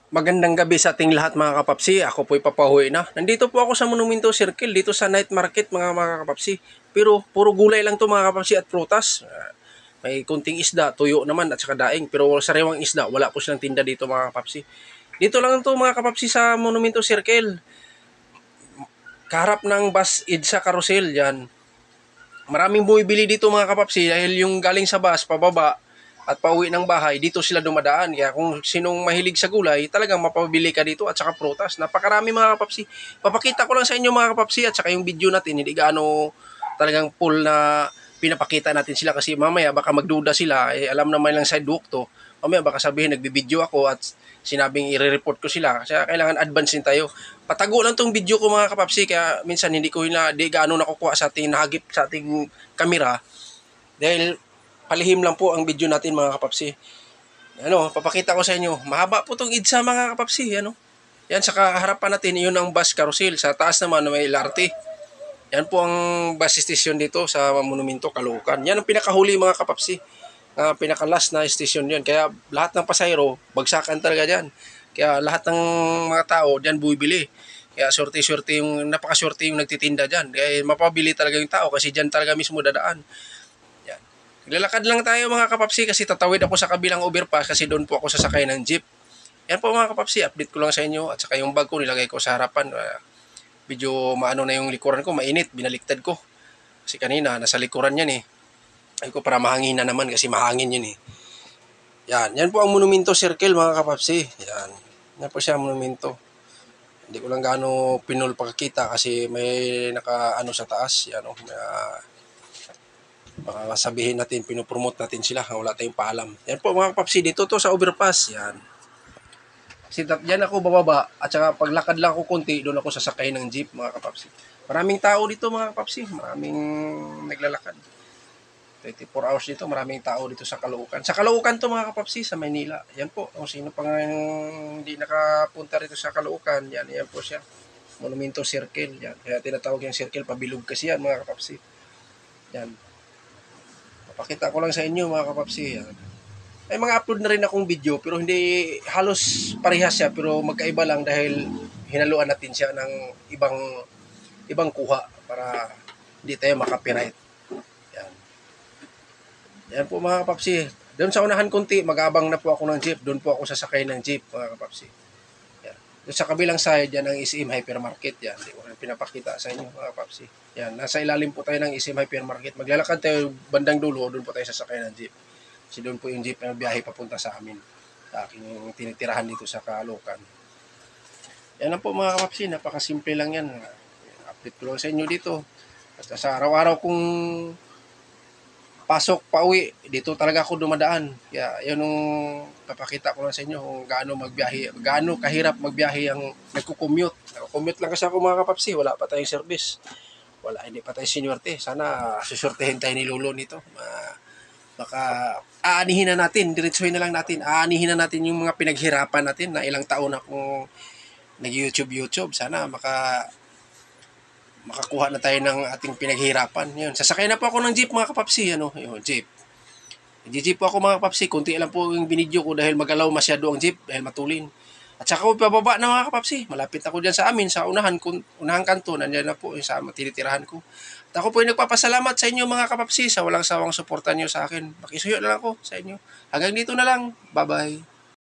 Magandang gabi sa ating lahat mga kapapsi. Ako po'y papahuwi na. Nandito po ako sa Monumento Circle, dito sa night market mga kapapsi. Pero puro gulay lang to mga kapapsi at prutas. May kunting isda, tuyo naman at saka daing. Pero sariwang isda, wala po silang tinda dito mga kapapsi. Dito lang to mga kapapsi sa Monumento Circle. Kaharap ng bus EDSA Carousel yan. Maraming bumibili dito mga kapapsi dahil yung galing sa bus pababa at pauwi ng bahay, dito sila dumadaan. Kaya kung sinong mahilig sa gulay, talagang mapabili ka dito at saka prutas. Napakarami mga kapapsi. Papakita ko lang sa inyo mga kapapsi at saka yung video natin, hindi gaano talagang full na pinapakita natin sila kasi mamaya baka magduda sila. Alam naman lang sidewalk to. Mamaya baka sabihin nagbibideo ako at sinabing i-report ko sila. Kaya kailangan advance din tayo. Patago lang tong video ko mga kapapsi kaya minsan hindi ko di gaano nakukuha sa ating nahagip sa ating kamera dahil palihim lang po ang video natin mga kapapsi. Papakita ko sa inyo. Mahaba po itong EDSA mga kapapsi. Yan, sa harapan natin, yun ang bus carousel. Sa taas naman, may LRT. Yan po ang bus station dito sa Monumento, Caloocan. Yan ang pinakahuli mga kapapsi. Pinakalas na station yan. Kaya lahat ng pasahero, bagsakan talaga dyan. Kaya lahat ng mga tao dyan bumibili. Kaya napakaswerte yung nagtitinda dyan. Kaya mapabili talaga yung tao kasi dyan talaga mismo dadaan. Lalakad lang tayo mga kapapsi kasi tatawid ako sa kabilang overpass kasi doon po ako sasakay ng jeep. Yan po mga kapapsi, update ko lang sa inyo at saka yung bag ko nilagay ko sa harapan. Medyo maano na yung likuran ko, mainit, binaliktad ko. Kasi kanina nasa likuran yan eh. Ay ko para mahangin na naman kasi mahangin yun eh. Yan po ang Monumento Circle mga kapapsi. Yan po siya Monumento. Hindi ko lang gaano pinol pakakita kasi may nakaano sa taas. Baka sabihin natin, pinopromote natin sila, wala tayong paalam. Yan po mga kapapsi, dito to sa overpass. Yan. Yan ako bababa at saka paglakad lang ako konti, doon ako sasakay ng jeep mga kapapsi. Maraming tao dito mga kapapsi, maraming naglalakad. 24 hours dito, maraming tao dito sa Caloocan. Sa Caloocan to mga kapapsi, sa Maynila. Yan po, kung sino pa nga hindi nakapunta rito sa Caloocan, yan po siya. Monumento Circle, yan. Kaya tinatawag yung circle, pabilog kasi yan mga kapapsi. Yan. Pakita ko lang sa inyo mga kapapsi. May mga upload na rin akong video pero hindi halos parehas siya pero magkaiba lang dahil hinaluan natin siya ng ibang kuha para hindi tayo makapiright. Yan po mga kapapsi. Doon sa unahan konti, mag-abang na po ako ng jeep. Doon po ako sasakay ng jeep mga kapapsi. Doon sa kabilang side, yan ang SM Hypermarket. Yan, hindi ko rin pinapakita sa inyo mga kapapsi. Yan, nasa ilalim po tayo ng SM Hypermarket. Maglalakad tayo bandang dulo, doon po tayo sasakay ng jeep. Kasi doon po yung jeep na biyahe papunta sa amin. Sa aking tinitirahan dito sa Caloocan. Yan lang po mga kapapsi, napakasimple lang yan. Update ko lang sa inyo dito. At sa araw-araw kung pasok pauwi, dito talaga ako dumadaan. Kaya yun yung papakita ko lang sa inyo kung gaano kahirap magbiyahe ang nagko-commute. Nagko-commute lang kasi ako mga kapapsi, wala pa tayong service. Hindi pa tayo sinuwerte. Sana susurtehin tayo ni Lolo nito. Baka aanihin na natin, diretsuhin na lang natin. Aanihin na natin yung mga pinaghirapan natin na ilang taon na akong nag-YouTube. Sana makakuha na tayo ng ating pinaghirapan. Yun. Sasakay na po ako ng jeep mga kapapsi. Yung jeep. Jeep po ako mga kapapsi. Kunti lang po yung binidyo ko dahil magalaw masyado ang jeep dahil matulin. At saka ko pababa na mga kapapsi. Malapit ako dyan sa amin, sa unahang kanto. Nandiyan na po yung sa tinitirahan ko. At ako po yung nagpapasalamat sa inyo mga kapapsi sa walang sawang suporta nyo sa akin. Pakisuyo na lang ako sa inyo. Hanggang dito na lang. Bye-bye.